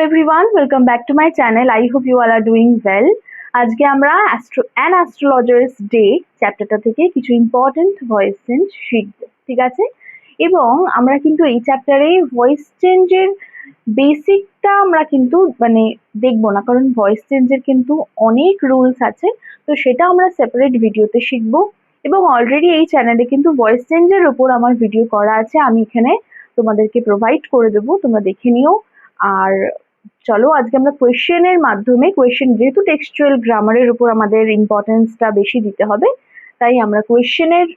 everyone, welcome back to my channel. I hope you all are doing well. আজকে আমরা an astrologer's day চ্যাপ্টারটা থেকে কিছু important voice change শিখব, ঠিক আছে? এবং আমরা কিন্তু এই চ্যাপ্টারে ভয়েস চেঞ্জের বেসিকটা আমরা কিন্তু দেখবো না, কারণ ভয়েস চেঞ্জের কিন্তু অনেক রুলস আছে, তো সেটা আমরা সেপারেট ভিডিওতে শিখবো। এবং অলরেডি এই চ্যানেলে কিন্তু ভয়েস চেঞ্জের উপর আমার ভিডিও করা আছে, আমি এখানে তোমাদেরকে প্রোভাইড করে দেবো, তোমরা দেখে নিও। আর চলো আজকে আমরা কোয়েশ্চেনের মাধ্যমে, কোয়েশ্চেন যেহেতু টেক্সচুয়াল গ্রামারের উপর আমাদের ইম্পর্টেন্সটা বেশি দিতে হবে, তাই আমরা কোয়েশ্চেনের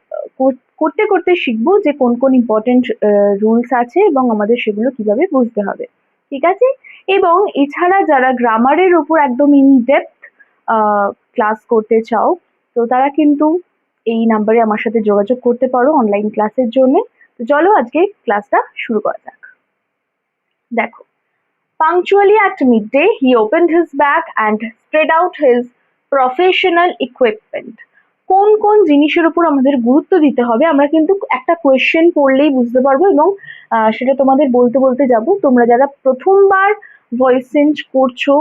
করতে করতে শিখবো যে কোন কোন ইম্পর্টেন্ট রুলস আছে এবং আমাদের সেগুলো কিভাবে বুঝতে হবে, ঠিক আছে? এবং এছাড়া যারা গ্রামারের উপর একদম ইন ডেপথ ক্লাস করতে চাও, তো তারা কিন্তু এই নাম্বারে আমার সাথে যোগাযোগ করতে পারো অনলাইন ক্লাসের জন্য। তো চলো আজকে ক্লাসটা শুরু করা যাক। দেখো, punctually at midday, he opened his bag and spread out his professional equipment. কোন কোন জিনিসের উপর আমাদের গুরুত্ব দিতে হবে আমরা কিন্তু একটা কোয়েশ্চেন পড়লেই বুঝতে পারবো, এবং সেটা তোমাদের বলতে বলতে যাব। তোমরা যারা প্রথমবার ভয়েস চেঞ্জ করছো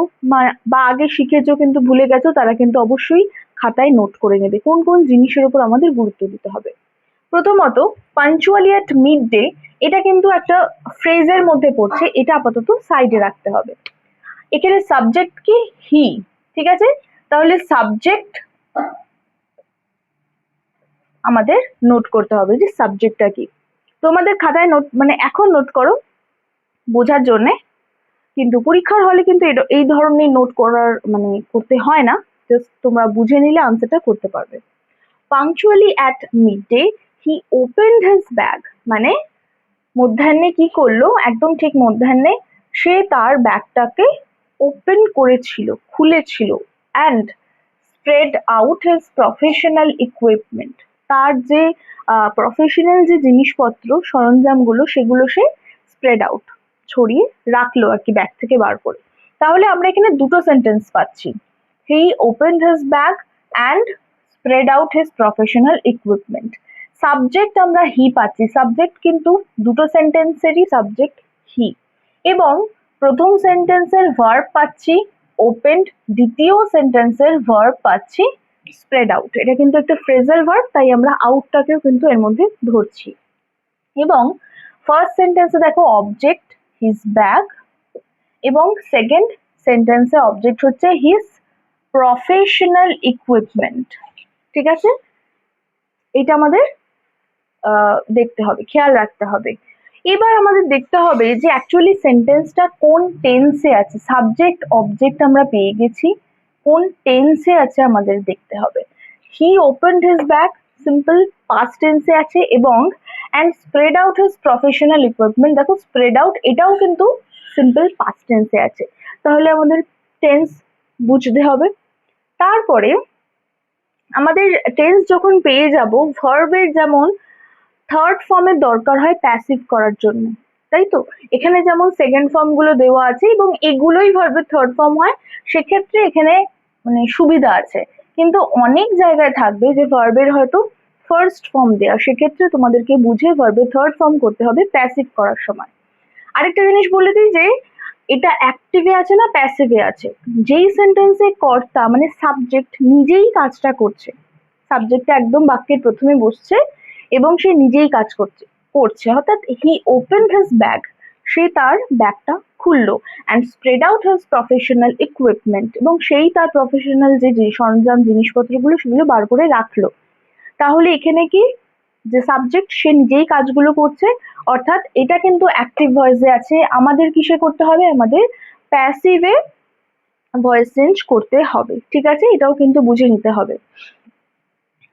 বা আগে শিখেছো কিন্তু ভুলে গেছো, তারা কিন্তু অবশ্যই খাতায় নোট করে নেবে কোন কোন জিনিসের উপর আমাদের গুরুত্ব দিতে হবে। প্রথমত, পাঞ্চুয়ালি অ্যাট মিড ডে, এটা কিন্তু একটা ফ্রেজের মধ্যে পড়ছে, এটা আপাতত সাইডে রাখতে হবে। এখানে সাবজেক্ট কি? হি, ঠিক আছে? তাহলে সাবজেক্ট আমাদের নোট করতে হবে যে সাবজেক্টটা কি। তোমাদের খাতায় নোট এখন নোট করো বোঝার জন্য, কিন্তু পরীক্ষার হলে কিন্তু এই ধরনের নোট করার করতে হয় না, জাস্ট তোমরা বুঝে নিলে আনসারটা করতে পারবে। Punctually at midday he opened his bag, মানে মধ্যাহ্নে কি করলো? একদম ঠিক মধ্যাহ্নে সে তার ব্যাগটাকে ওপেন করেছিল, খুলেছিল। And spread out his professional equipment, তার যে প্রফেশনাল যে জিনিসপত্র সরঞ্জামগুলো সেগুলো সে স্প্রেড আউট, ছড়িয়ে রাখলো আর কি, ব্যাগ থেকে বার করে। তাহলে আমরা এখানে দুটো সেন্টেন্স পাচ্ছি, হি opened his bag and spread out his professional equipment. Subject আমরা হি পাচ্ছি, সাবজেক্ট কিন্তু দুটো সেন্টেন্সেরই সাবজেক্ট হি, এবং প্রথম সেন্টেন্সের ভার্ব পাচ্ছি ওপেন্ড, দ্বিতীয় সেন্টেন্সের ভার্ব পাচ্ছি স্প্রেড আউট। এটা কিন্তু একটা ফ্রেজাল ভার্ব, তাই আমরা আউটটাকেও কিন্তু এর মধ্যে ধরছি। এবং ফার্স্ট সেন্টেন্সে দেখো অবজেক্ট হিজ ব্যাগ, এবং সেকেন্ড সেন্টেন্সে অবজেক্ট হচ্ছে হিজ প্রফেশনাল ইকুইপমেন্ট, ঠিক আছে? এটা আমাদের দেখতে হবে, খেয়াল রাখতে হবে। এবার আমাদের দেখতে হবে যে অ্যাকচুয়ালি সেন্টেন্সটা কোন টেন্সে আছে। সাবজেক্ট অবজেক্ট আমরা পেয়ে গেছি, কোন টেন্সে আছে আমাদের দেখতে হবে। He opened his bag simple past টেন্সে আছে, এবং and spread out his professional equipment, দেখো স্প্রেড আউট এটাও কিন্তু সিম্পল পাস্ট টেন্সে আছে। তাহলে আমাদের টেন্স বুঝতে হবে। তারপরে আমাদের টেন্স যখন পেয়ে যাব, ভার্বের যেমন থার্ড ফর্মের দরকার হয় প্যাসিভ করার জন্য, তাই তো? এখানে যেমন সেকেন্ড ফর্ম গুলো দেওয়া আছে এবং এগুলোই ভার্বের থার্ড ফর্ম হয়, সেক্ষেত্রে এখানে সুবিধা আছে। কিন্তু অনেক জায়গায় থাকবে যে ভার্বের হয়তো ফার্স্ট ফর্ম দেওয়া, সেক্ষেত্রে তোমাদেরকে বুঝে ভার্বের থার্ড ফর্ম করতে হবে প্যাসিভ করার সময়। আরেকটা জিনিস বলে দিই যে এটা অ্যাক্টিভে আছে না প্যাসিভে আছে। যেই সেন্টেন্সে কর্তা সাবজেক্ট নিজেই কাজটা করছে, সাবজেক্টটা একদম বাক্যের প্রথমে বসছে এবং সে নিজেই কাজ করছে, অর্থাৎ হি ওপেন্ড হিজ ব্যাগ, সে তার ব্যাগটা খুললো, and spread out his professional equipment, এবং সেই তার প্রফেশনাল যে সরঞ্জাম জিনিসপত্রগুলো সেগুলো বার করে রাখলো। তাহলে এখানে কি, যে সাবজেক্ট সে নিজেই কাজগুলো করছে, অর্থাৎ এটা কিন্তু অ্যাক্টিভ ভয়েসে আছে। আমাদের কিসে করতে হবে? আমাদের প্যাসিভে ভয়েস চেঞ্জ করতে হবে, ঠিক আছে? এটাও কিন্তু বুঝে নিতে হবে।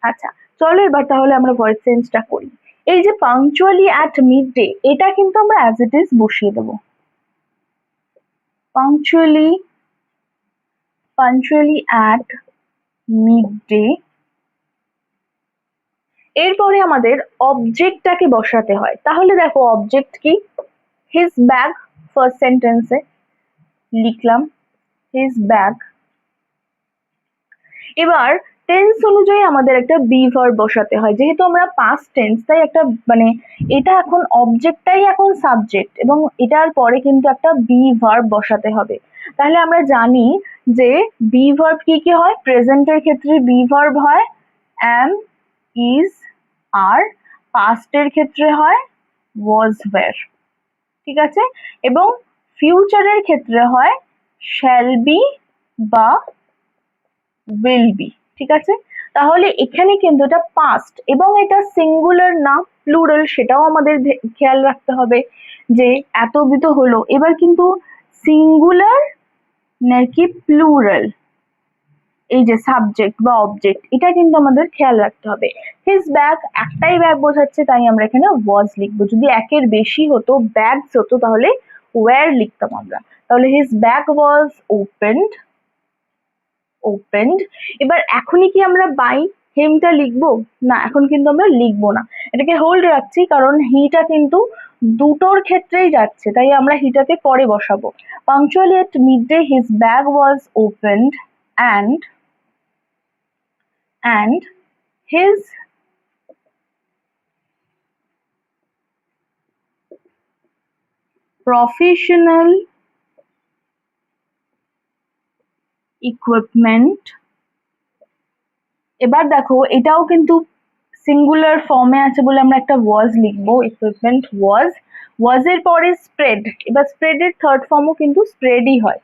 আচ্ছা, চলো এবার তাহলে আমরা ভয়েস চেঞ্জটা করি। এই যে পাংচুয়ালি অ্যাট মিড ডে, এটা কিন্তু আমরা অ্যাজ ইট ইজ বসিয়ে দেবো, পাংচুয়ালি অ্যাট মিড ডে। এরপরে আমাদের অবজেক্টটাকে বসাতে হয়। তাহলে দেখো অবজেক্ট কি? হিজ ব্যাগ, ফার্স্ট সেন্টেন্সে লিখলাম হিজ ব্যাগ। এবার টেন্স অনুযায়ী আমাদের একটা বি ভার্ব বসাতে হয়, যেহেতু আমরা পাস্ট টেন্স তাই একটা মানে এটা এখন অবজেক্টটাই এখন সাবজেক্ট এবং এটার পরে কিন্তু একটা বি ভার্ব বসাতে হবে। তাহলে আমরা জানি যে বি ভার্ব কি কি হয়, প্রেজেন্টের ক্ষেত্রে বি ভার্ব হয় am, is, are, পাস্টের ক্ষেত্রে হয় was, were, ঠিক আছে, এবং ফিউচারের ক্ষেত্রে হয় shall be বা will be, ঠিক আছে। তাহলে এখানে কিন্তু এটা পাস্ট এবং এটা সিঙ্গুলার না প্লুরাল, সেটাও আমাদের খেয়াল রাখতে হবে যে এতবিধ হলো, এবার কিন্তু সিঙ্গুলার নাকি প্লুরাল, এই যে সাবজেক্ট বা অবজেক্ট, এটা কিন্তু আমাদের খেয়াল রাখতে হবে। হিজ ব্যাগ একটাই ব্যাগ বোঝাচ্ছে তাই আমরা এখানে ওয়াজ লিখবো, যদি একের বেশি হতো ব্যাগস হতো তাহলে ওয়্যার লিখতাম আমরা। তাহলে his bag was opened, opened. এবার এখনই কি আমরা বাই হিমটা লিখবো? না, এখন কিন্তু আমরা লিখবো না, এটাকে হোল্ড রাখছি কারণ হিটা কিন্তু দুটোর ক্ষেত্রেই যাচ্ছে তাই আমরা হিটাকে পরে বসাবো। Punctually at midday his bag was opened and his professional equipment, এবার দেখো এটাও কিন্তু সিঙ্গুলার ফর্মে আছে বলে আমরা একটা ওয়াজ লিখবো, ইকুইপমেন্ট ওয়াজ এর পরে স্প্রেড, এবার স্প্রেড এর থার্ড ফর্মও কিন্তু স্প্রেডই হয়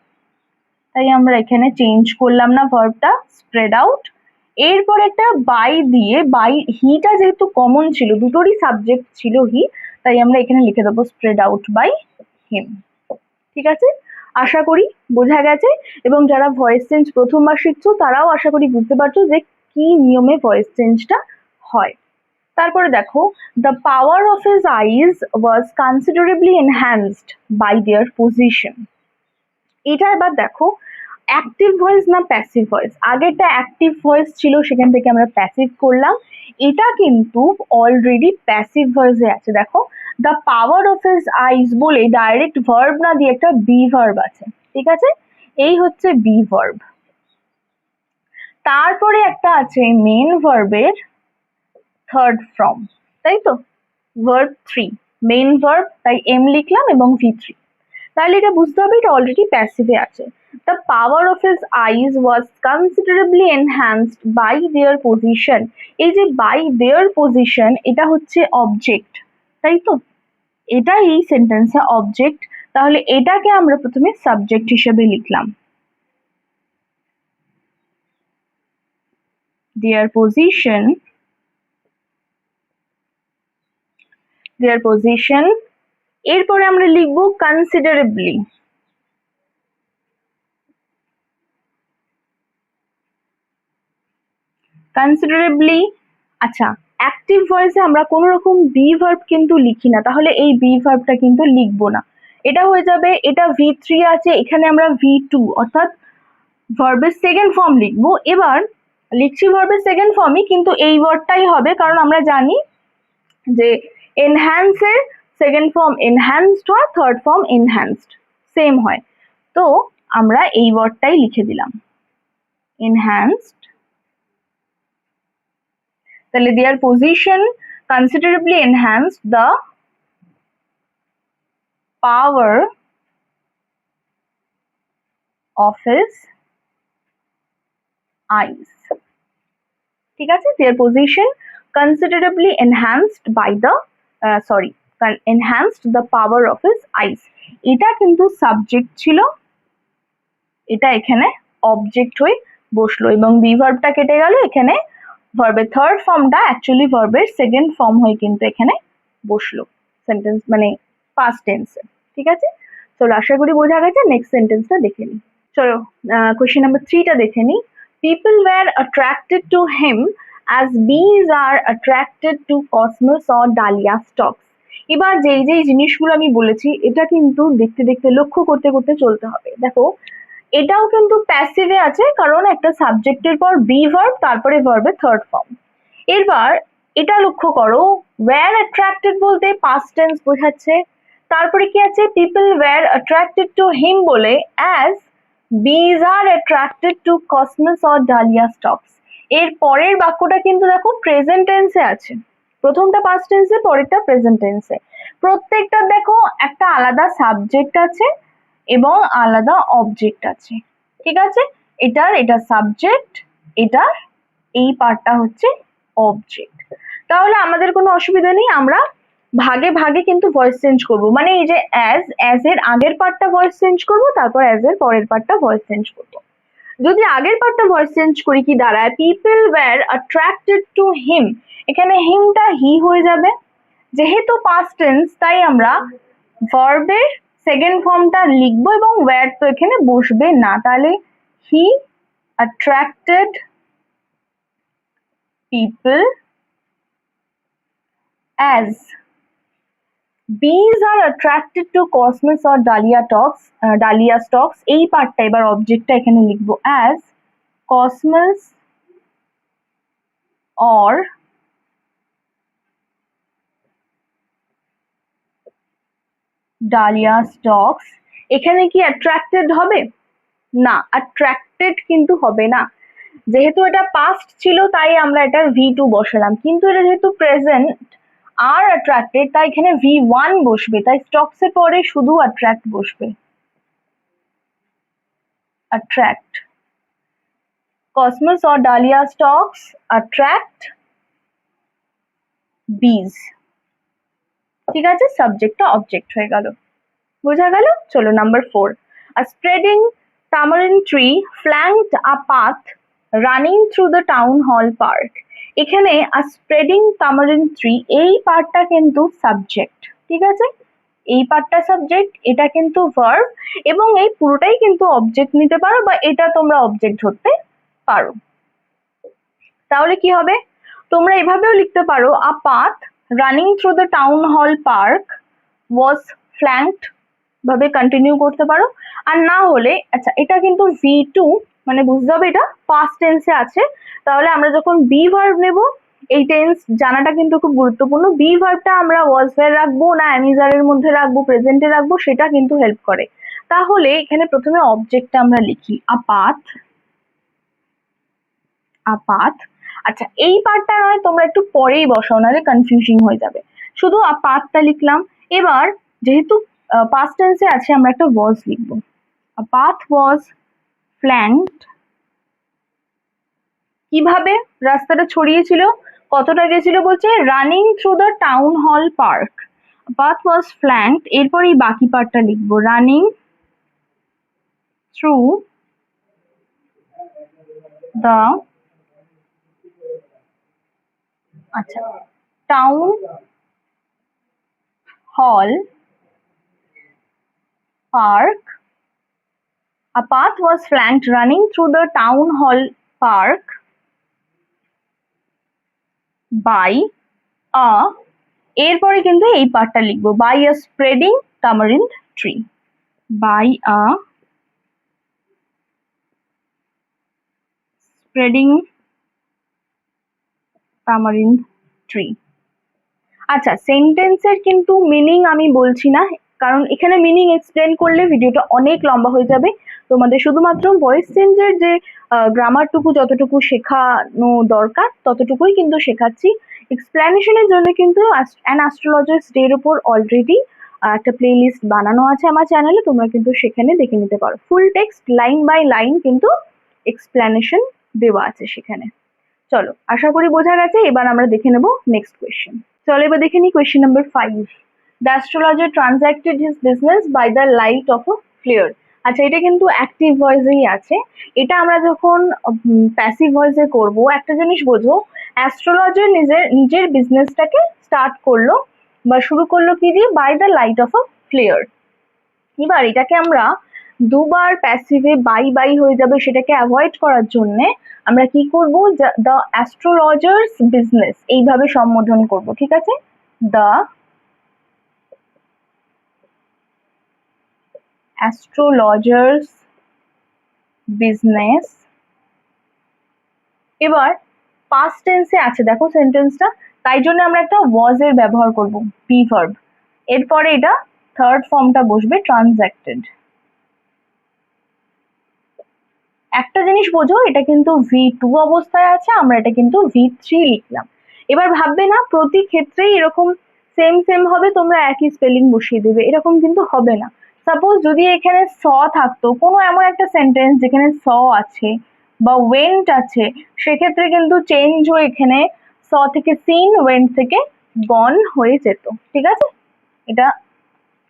তাই আমরা এখানে চেঞ্জ করলাম না ভার্বটা, স্প্রেড আউট। এরপর একটা বাই দিয়ে, বাই হিটা যেহেতু কমন ছিল, দুটোরই সাবজেক্ট ছিল হি, তাই আমরা এখানে লিখে দেবো স্প্রেড আউট বাই হিম, ঠিক আছে। আশা করি বোঝা গেছে, এবং যারা ভয়েস চেঞ্জ প্রথমবার শিখছো তারাও আশা করি বুঝতে পারছো যে কি নিয়মে ভয়েস চেঞ্জটা হয়। তারপরে দেখো, the power of his eyes was considerably enhanced by their position. এটা এবার দেখো অ্যাক্টিভ ভয়েস না প্যাসিভ ভয়েস, আগেরটা অ্যাক্টিভ ভয়েস ছিল সেখান থেকে আমরা প্যাসিভ করলাম, এটা কিন্তু অলরেডি প্যাসিভ ভয়েসে আছে। দেখো দ্য পাওয়ার অফ হিজ আইজ বলে ডাইরেক্ট ভার্ব না দিয়ে একটা বি ভার্ব আছে, ঠিক আছে, এই হচ্ছে বি ভার্ব। তারপরে একটা আছে মেন ভার্বের থার্ড ফর্ম, তাই তো, ভার্ব 3, মেন ভার্ব তাই এম লিখলাম এবং V3, তাহলে এটা বুঝতে হবে এটা অলরেডি প্যাসিভে আছে। The power of his eyes was considerably enhanced by their position, এই যে বাই দেয়ার পজিশন এটা হচ্ছে অবজেক্ট, তাই তো, এটা এই সেন্টেন্সে অবজেক্ট, তাহলে এটাকে আমরা প্রথমে সাবজেক্ট হিসেবে লিখলাম, দেয়ার পজিশন, দেয়ার পজিশন। এরপরে আমরা লিখবো কনসিডারেবলি, কনসিডারেবলি। আচ্ছা, অ্যাক্টিভ ভয়েসে আমরা কোনো রকম বি ভার্ব কিন্তু লিখি না, তাহলে এই বি ভার্বটা কিন্তু লিখবো না, এটা হয়ে যাবে, এটা V3 আছে, এখানে আমরা V2 অর্থাৎ ভার্বের সেকেন্ড ফর্ম লিখবো। এবার লিখছি ভার্বের সেকেন্ড ফর্মই, কিন্তু এই ওয়ার্ডটাই হবে কারণ আমরা জানি যে এনহ্যান্সের সেকেন্ড ফর্ম এনহ্যান্সড হয়, থার্ড ফর্ম এনহ্যান্সড সেম হয়, তো আমরা এই ওয়ার্ডটাই লিখে দিলাম এনহ্যান্সড। তাহলে their position considerably enhanced the power of his eyes, ঠিক আছে, their position considerably enhanced by the enhanced the power of his eyes, এটা কিন্তু সাবজেক্ট ছিল, এটা এখানে অবজেক্ট হয়ে বসলো এবং বি ভার্বটা কেটে গেল, এখানে ভার্বের থার্ড ফর্মটা অ্যাকচুয়ালি ভার্বের সেকেন্ড ফর্ম হয়ে কিন্তু এখানে বসলো সেন্টেন্স মানে পাস্ট টেন্সে, ঠিক আছে। চলো আশা করি বোঝা গেছে, নেক্সট সেন্টেন্সটা দেখে নিই। চলো কোয়েশ্চেন নাম্বার 3টা দেখে নিই। People were attracted to him as bees are attracted to cosmos or dahlia stalks. এবার যেই যেই জিনিসগুলো আমি বলেছি এটা কিন্তু দেখতে দেখতে লক্ষ্য করতে করতে চলতে হবে। দেখো এটাও কিন্তু প্যাসিভে আছে কারণ একটা সাবজেক্টের পর বি ভার্ব তারপরে ভার্বের থার্ড ফর্ম। এবার এটা লক্ষ্য করো, ওয়্যার অ্যাট্রাক্টেড বলতে পাস্ট টেন্স বোঝাচ্ছে, তারপরে কি আছে পিপল ওয়্যার অ্যাট্রাক্টেড টু হিম বলে as bees are attracted to cosmos or dahlia stalks, এর পরের বাক্যটা কিন্তু দেখো প্রেজেন্ট টেন্সে আছে, প্রথমটা পাস্ট টেন্সে, পরেরটা প্রেজেন্ট টেন্সে। প্রত্যেকটা দেখো একটা আলাদা সাবজেক্ট আছে এবং আলাদা অবজেক্ট আছে, ঠিক আছে? এটা সাবজেক্ট, এটার এই পার্টটা হচ্ছে অবজেক্ট। তাহলে আমাদের কোনো অসুবিধা নেই, আমরা ভাগে ভাগে কিন্তু ভয়েস চেঞ্জ করব, মানে এই যে অ্যাজ এর আগের পার্টটা ভয়েস চেঞ্জ করব, তারপর অ্যাজ এর পরের পার্টটা ভয়েস চেঞ্জ করব। যদি আগের পার্টটা ভয়েস চেঞ্জ করি কি দাঁড়ায়, পিপল ওয়্যার অ্যাট্রাক্টেড টু হিম, এখানে হিমটা হি হয়ে যাবে। যেহেতু পাস্ট টেন্স তাই আমরা ভার্বের সেকেন্ড ফর্মটা লিখবো এবং ওয়্যার তো এখানে বসবে না, তাহলে he attracted people as bees are attracted to cosmos or dahlia stalks। এই পার্টটা এবার অবজেক্টটা এখানে লিখবো as cosmos or dahlia stocks. এখানে কি অ্যাট্রাক্টেড হবে? না, অ্যাট্রাক্টেড কিন্তু হবে না। যেহেতু এটা পাস্ট ছিল তাই আমরা এটা V2 বসালাম, কিন্তু এটা যেহেতু প্রেজেন্ট আর অ্যাট্রাক্টেড তাই এখানে V1 বসবে, তাই স্টকস এর পরে শুধু অ্যাট্রাক্ট বসবে। Attract, cosmos or dahlia stalks attract bees। ঠিক আছে, সাবজেক্টটা অবজেক্ট হয়ে গেল, বোঝা গেল? চলো number 4, a spreading tamarind tree flanked a path running through the town hall park। এখানে a spreading tamarind tree এই পার্টটা কিন্তু সাবজেক্ট, ঠিক আছে? এই পার্টটা সাবজেক্ট, এটা কিন্তু ভার্ব, এবং এই পুরোটাই কিন্তু অবজেক্ট নিতে পারো বা এটা তোমরা অবজেক্ট ধরতে পারো। তাহলে কি হবে, তোমরা এভাবেও লিখতে পারো a path running through the town hall park was flanked, ভাবে কন্টিনিউ করতে পারো। আর না হলে আচ্ছা, এটা কিন্তু V2, মানে বুঝতে হবে এটা পাস্ট টেন্সে আছে, তাহলে আমরা যখন বি ভার্ব নেব, এই টেন্স জানাটা কিন্তু খুব গুরুত্বপূর্ণ। বি ভার্বটা আমরা ওয়াজ ওয়্যার রাখবো না অ্যামিজারের মধ্যে রাখবো, প্রেজেন্টে রাখবো, সেটা কিন্তু হেল্প করে। তাহলে এখানে প্রথমে অবজেক্টটা আমরা লিখি আ পাথ, আ পাথ। আচ্ছা, এই পার্টটা নয় তোমরা একটু পরেই বসাও, নাহলে কনফিউজিং হয়ে যাবে। শুধু আ পাথটা লিখলাম। এবার যেহেতু পাস্ট টেন্সে আছে আমরা একটা ওয়াজ লিখবো। আ পাথ ওয়াজ ফ্ল্যাঙ্কড, কিভাবে রাস্তাটা ছড়িয়েছিল, কতটা গেছিল বলছে running through the town hall park. Path was flanked, এরপর এই বাকি পার্টটা লিখবো রানিং থ্রু দ্য, আচ্ছা, town hall park। A path was flanked running through the town hall park by a, এরপরে কিন্তু এই পার্টটা লিখবো by a spreading tamarind tree, by a spreading tamarind tree। আচ্ছা, সেন্টেন্সের কিন্তু মিনিং আমি বলছি না, কারণ এখানে মিনিং এক্সপ্লেন করলে ভিডিওটা অনেক লম্বা হয়ে যাবে। তোমাদের শুধুমাত্র ভয়েস চেঞ্জের যে গ্রামারটুকু যতটুকু শেখানো দরকার ততটুকুই কিন্তু শেখাচ্ছি। এক্সপ্লেনেশনের জন্য কিন্তু অ্যান অ্যাস্ট্রোলজার্স ডে এর উপর অলরেডি একটা প্লে লিস্ট বানানো আছে আমার চ্যানেলে, তোমরা কিন্তু সেখানে দেখে নিতে পারো। ফুল টেক্সট লাইন বাই লাইন কিন্তু এক্সপ্লেনেশন দেওয়া আছে সেখানে। চলো, আশা করি বোঝা গেছে। এবার আমরা দেখে নেব নেক্সট কোয়েশ্চেন। চলো এবার দেখে নিই question number 5। The astrologer transacted his business by the light of a flare. আচ্ছা, এটা কিন্তু অ্যাক্টিভ ভয়েসেই আছে। এটা আমরা যখন প্যাসিভ ভয়েসে করব, একটা জিনিস বোঝো, অ্যাস্ট্রোলজার নিজের বিজনেসটাকে স্টার্ট করলো বা শুরু করলো কি দিয়ে, by the light of a flare. এবার এটাকে আমরা দুবার প্যাসিভে বাই বাই হয়ে যাবে, সেটাকে অ্যাভয়েড করার জন্য আমরা কি করব, দ্য অ্যাস্ট্রোলজার্স বিজনেস এইভাবে সম্বোধন করব, ঠিক আছে? The astrologer's business. এবার পাস্ট টেন্সে আছে দেখো সেন্টেন্সটা, তাই জন্য আমরা একটা ওয়াজ এর ব্যবহার করব, বি ভার্ব। এরপরে এটা থার্ড ফর্মটা বসবে ট্রানজ্যাক্টেড। একটা জিনিস জিনিস বোঝো, এটা কিন্তু V2 অবস্থায় আছে, আমরা এটা কিন্তু V3 লিখলাম। এবার ভাববে না প্রতি ক্ষেত্রেই এরকম সেম সেম হবে, তোমরা একই স্পেলিং বসিয়ে দেবে, এরকম কিন্তু হবে না। সাপোজ যদি এখানে স থাকতো, কোনো এমন একটা সেন্টেন্স যেখানে স আছে বা ওয়েন্ট আছে, সেক্ষেত্রে কিন্তু চেঞ্জ হয়ে এখানে স থেকে সিন, ওয়েন্ট থেকে গন হয়ে যেত। ঠিক আছে, এটা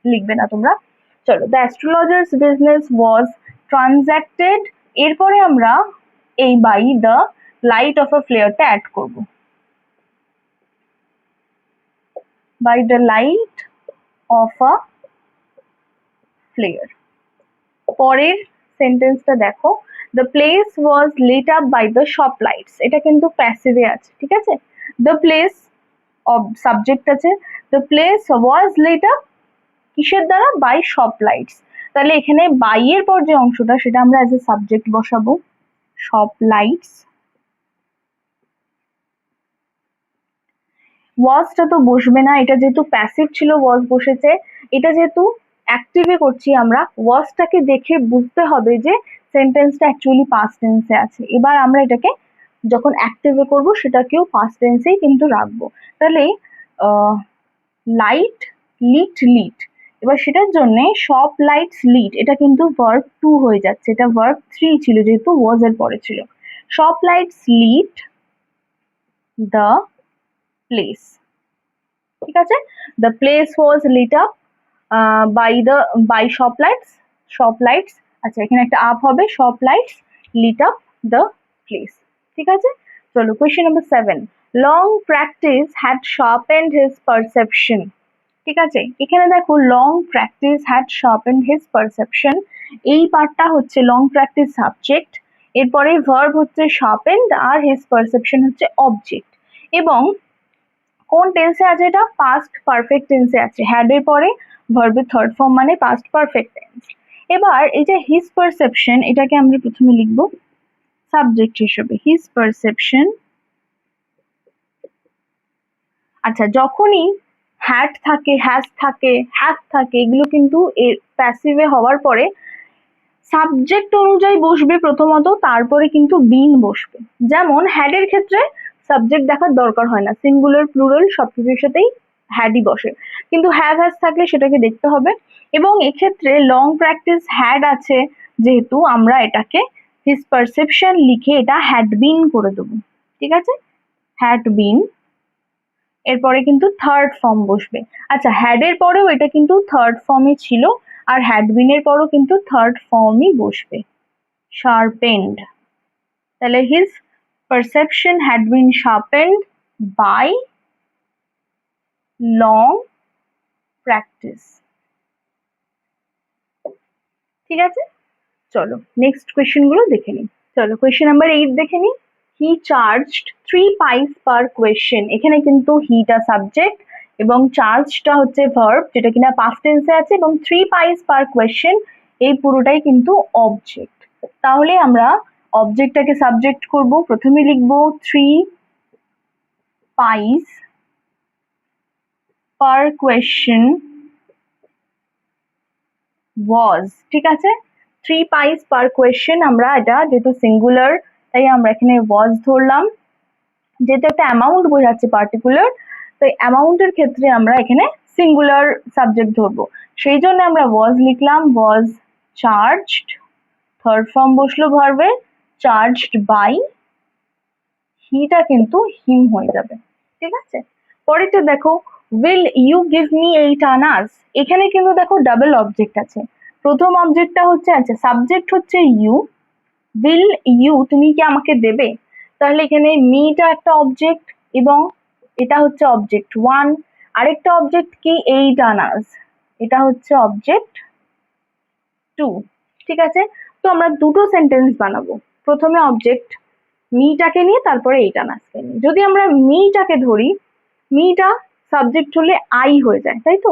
লিখবে না তোমরা। চলো, the astrologer's business was transacted, এরপরে আমরা এই by the light of a ফ্লেয়ারটা অ্যাড করব। By the light of a flare. পরের সেন্টেন্সটা দেখো, the place was lit up by the shop lights, এটা কিন্তু প্যাসিভে আছে। ঠিক আছে, দ্য প্লেস সাবজেক্ট আছে, the place was lit up কিসের দ্বারা? By shop lights. তাহলে এখানে বাই এর পর যে অংশটা সেটা আমরা অ্যাজ এ সাবজেক্ট বসাবো, শপ লাইটস। ওয়াজটা তো বসবে না, এটা যেহেতু প্যাসিভ ছিল ওয়াজ বসেছে। এটা যেহেতু অ্যাক্টিভে করছি আমরা, ওয়াজটাকে দেখে বুঝতে হবে যে সেন্টেন্সটা অ্যাকচুয়ালি পাস্ট টেন্সে আছে। এবার আমরা এটাকে যখন অ্যাক্টিভে করব সেটাকেও পাস্ট টেন্সেই কিন্তু রাখবো। তাহলে লাইট, লিট, লিট। এবার সেটার জন্য শপ লাইটস লিট, এটা কিন্তু ভার্ব 2 হয়ে যাচ্ছে, এটা ভার্ব 3 ছিল যেহেতু ওয়াজ এর পরে ছিল। Shop lights lit the place. ঠিক আছে, the place was lit up by shop lights, shop lights. আচ্ছা, এখানে একটা আপ হবে, shop lights lit up the place. ঠিক আছে, চলো question number 7, long practice had sharpened his perception. ঠিক আছে, এখানে দেখো long practice had sharpened his perception, এই পার্টটা হচ্ছে লং প্র্যাকটিস সাবজেক্ট, এরপরে ভার্ব হচ্ছে শার্পেন্ড, আর হিজ পারসেপশন হচ্ছে অবজেক্ট। এবং কোন টেন্সে আছে? এটা পাস্ট পারফেক্ট টেন্সে আছে, হ্যাড এর পরে ভার্বের থার্ড ফর্ম মানে পাস্ট পারফেক্ট টেন্স। এবার এই যে হিজ পারসেপশন, এটাকে আমরা প্রথমে লিখব সাবজেক্ট হিসেবে, হিজ পারসেপশন। আচ্ছা, যখনই হ্যাড থাকে, হ্যাজ থাকে, হ্যাভ থাকে, এগুলো কিন্তু প্যাসিভে হওয়ার পরে সাবজেক্ট অনুযায়ী বসবে প্রথমত, তারপরে কিন্তু বিন বসবে। যেমন হ্যাডের ক্ষেত্রে সাবজেক্ট দেখার দরকার হয় না, সিঙ্গুলার প্লুরাল সবকিছুর সাথেই হ্যাডই বসে, কিন্তু হ্যাভ হ্যাজ থাকলে সেটাকে দেখতে হবে। এবং এক্ষেত্রে লং প্র্যাকটিস হ্যাড আছে যেহেতু, আমরা এটাকে হিজ পারসেপশন লিখে এটা হ্যাড বিন করে দেবো। ঠিক আছে, হ্যাড বিন, এরপরে কিন্তু থার্ড ফর্ম বসবে। আচ্ছা, হ্যাড এর পরেও এটা কিন্তু থার্ড ফর্মে ছিল, আর হ্যাড বিন এর পরেও কিন্তু থার্ড ফর্মই বসবে, sharpened। তাহলে his perception had been sharpened by long practice। ঠিক আছে, চলো নেক্সট কোয়েশ্চেন গুলো দেখে নিই। চলো কোয়েশ্চেন নাম্বার 8 দেখে নিই। হি চার্জড 3 পাইস পার কোয়েশ্চেন, এখানে কিন্তু হিটা সাবজেক্ট এবং চার্জটা হচ্ছে ভার্ব যেটা কিনা পাস্ট টেন্সে আছে, এবং 3 পাইস পার কোয়েশ্চেন এই পুরোটাই কিন্তু অবজেক্ট। তাহলে আমরা অবজেক্টটাকে সাবজেক্ট করব, প্রথমে লিখব 3 পাইস পার কোয়েশ্চেন ওয়াজ। ঠিক আছে, 3 পাইস পার কোয়েশ্চেন, আমরা এটা যেহেতু সিঙ্গুলার তাই আমরা এখানে ওয়াজ ধরলাম, যেহেতু একটা অ্যামাউন্ট বোঝাচ্ছে পার্টিকুলার, তাই অ্যামাউন্টের ক্ষেত্রে আমরা এখানে সিঙ্গুলার সাবজেক্ট ধরবো, সেই জন্য আমরা ওয়াজ লিখলাম, ওয়াজ চার্জড, থার্ড ফর্ম বসলো ভার্বের, চার্জড বাই, হিটা কিন্তু হিম হয়ে যাবে। ঠিক আছে, পরেরটা দেখো, will you give me 8 annas, এখানে কিন্তু দেখো ডাবল অবজেক্ট আছে। প্রথম অবজেক্টটা হচ্ছে, আচ্ছা সাবজেক্ট হচ্ছে ইউ, উইল ইউ তুমি কি আমাকে দেবে, তাহলে এখানে মিটা একটা অবজেক্ট এবং এটা হচ্ছে অবজেক্ট 1, আরেকটা অবজেক্ট কি 8 আনাস, এটা হচ্ছে অবজেক্ট 2। ঠিক আছে, তো আমরা দুটো সেন্টেন্স বানাবো, প্রথমে অবজেক্ট মিটাকে নিয়ে তারপরে 8 আনাসকে নিয়ে। যদি আমরা মিটাকে ধরি, মিটা সাবজেক্ট হলে আই হয়ে যায়, তাই তো,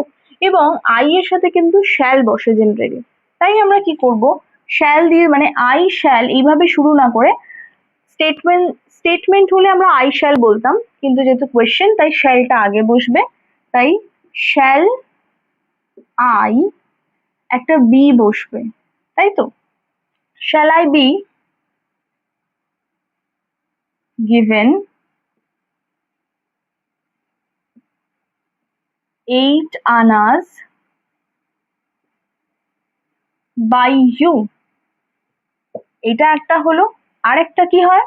এবং আই এর সাথে কিন্তু শ্যাল বসে জেনারেলি, তাই আমরা কি করব, শ্যাল দিয়ে মানে আই শ্যাল এইভাবে শুরু না করে, স্টেটমেন্ট হলে আমরা আই শ্যাল বলতাম, কিন্তু যেহেতু কোয়েশ্চেন তাই শ্যালটা আগে বসবে, তাই শ্যাল আই একটা বি বসবে, তাই তো, shall I be given 8 annas by you, এটা একটা হলো। আরেকটা কি হয়,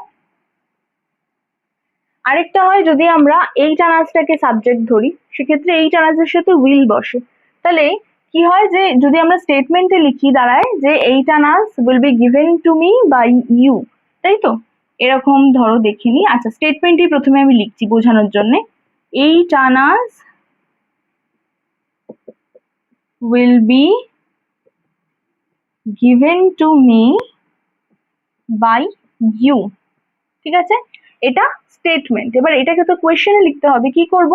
আরেকটা হয় যদি আমরা 8 আনাজটাকে সাবজেক্ট ধরি, সেক্ষেত্রে 8 আনাজের সাথে উইল বসে। তাহলে কি হয় যে যদি আমরা স্টেটমেন্টে লিখি দাঁড়ায় যে 8 annas will be given to me by you, তাই তো? এরকম ধরো দেখিনি। আচ্ছা, স্টেটমেন্টই প্রথমে আমি লিখছি বোঝানোর জন্য। 8 আনাজ will be given to me by you, ঠিক আছে? এটা স্টেটমেন্ট। এবার এটাকে তো কোয়েশ্চেনে লিখতে হবে, কি করব?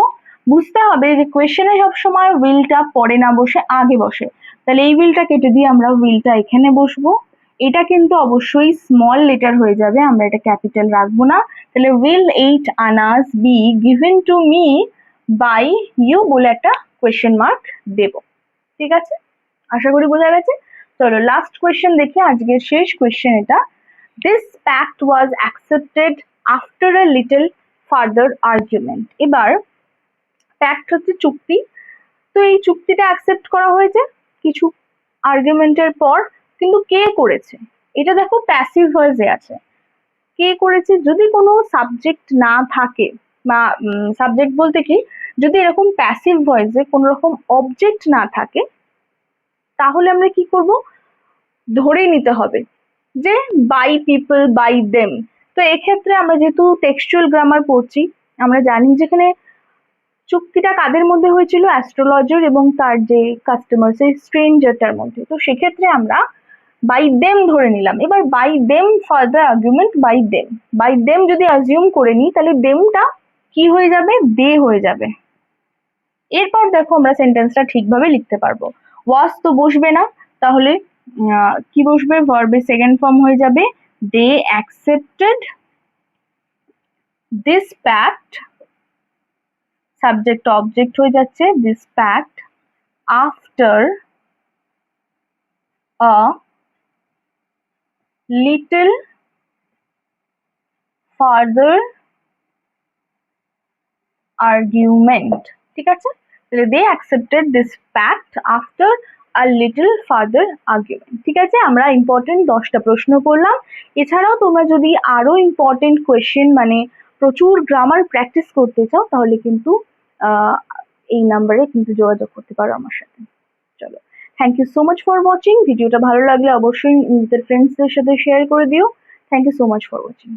বুঝতে হবে যে কোয়েশ্চেনে সবসময় উইলটা পরে না বসে আগে বসে। তাহলে এই উইলটা কেটে দিয়ে আমরা উইলটা এখানে বসবো। এটা কিন্তু অবশ্যই স্মল লেটার হয়ে যাবে, আমরা এটা ক্যাপিটাল রাখবো না। তাহলে will 8 annas be given to me by you বলে একটা কোয়েশ্চেন মার্ক দেব, ঠিক আছে? আশা করি বোঝা গেছে। চলো লাস্ট কোয়েশ্চেন দেখি, আজকের শেষ কোয়েশ্চেন এটা। This pact was accepted after a little further argument. এবার প্যাক্ট হচ্ছে চুক্তি, তো এই চুক্তিটা অ্যাকসেপ্ট করা হয়েছে কিছু আর্গুমেন্টের পর, কিন্তু কে করেছে? এটা দেখো প্যাসিভ ভয়েসে আছে। কে করেছে? যদি কোনো সাবজেক্ট না থাকে, বা সাবজেক্ট বলতে কি, যদি এরকম প্যাসিভ ভয়েসে কোনো রকম অবজেক্ট না থাকে, তাহলে আমরা কি করব? ধরে নিতে হবে যে বাই পিপল, বাই দেম। তো এক্ষেত্রে আমরা যেহেতু টেক্সচুয়াল গ্রামার পড়ছি, আমরা জানি যেখানে চুক্তিটা কাদের মধ্যে হয়েছিল, অ্যাস্ট্রোলজার এবং তার যে কাস্টমার, সেই স্ট্রেঞ্জারটার মধ্যে। তো সেক্ষেত্রে আমরা বাই দেম ধরে নিলাম। এবার by them further argument by them, by them যদি অ্যাজিউম করে নিই, তাহলে দেমটা কি হয়ে যাবে? দে হয়ে যাবে। এরপর দেখো আমরা সেন্টেন্সটা ঠিকভাবে লিখতে পারবো। ওয়াজ তো বসবে না, তাহলে কি বসবে? ভার্বের সেকেন্ড ফর্ম হয়ে যাবে they accepted this pact, subject object হয়ে যাচ্ছে this pact after a little further argument, ঠিক আছে? তাহলে they accepted this pact after a little further argument, ঠিক আছে? আমরা ইম্পর্টেন্ট 10টা প্রশ্ন করলাম। এছাড়াও তোমরা যদি আরো ইম্পর্টেন্ট কোয়েশ্চেন, মানে প্রচুর গ্রামার প্র্যাকটিস করতে চাও, তাহলে কিন্তু এই নাম্বারে কিন্তু যোগাযোগ করতে পারো আমার সাথে। চলো, thank you so much for watching. ভিডিওটা ভালো লাগলে অবশ্যই নিজেদের ফ্রেন্ডসদের সাথে শেয়ার করে দিও। Thank you so much for watching.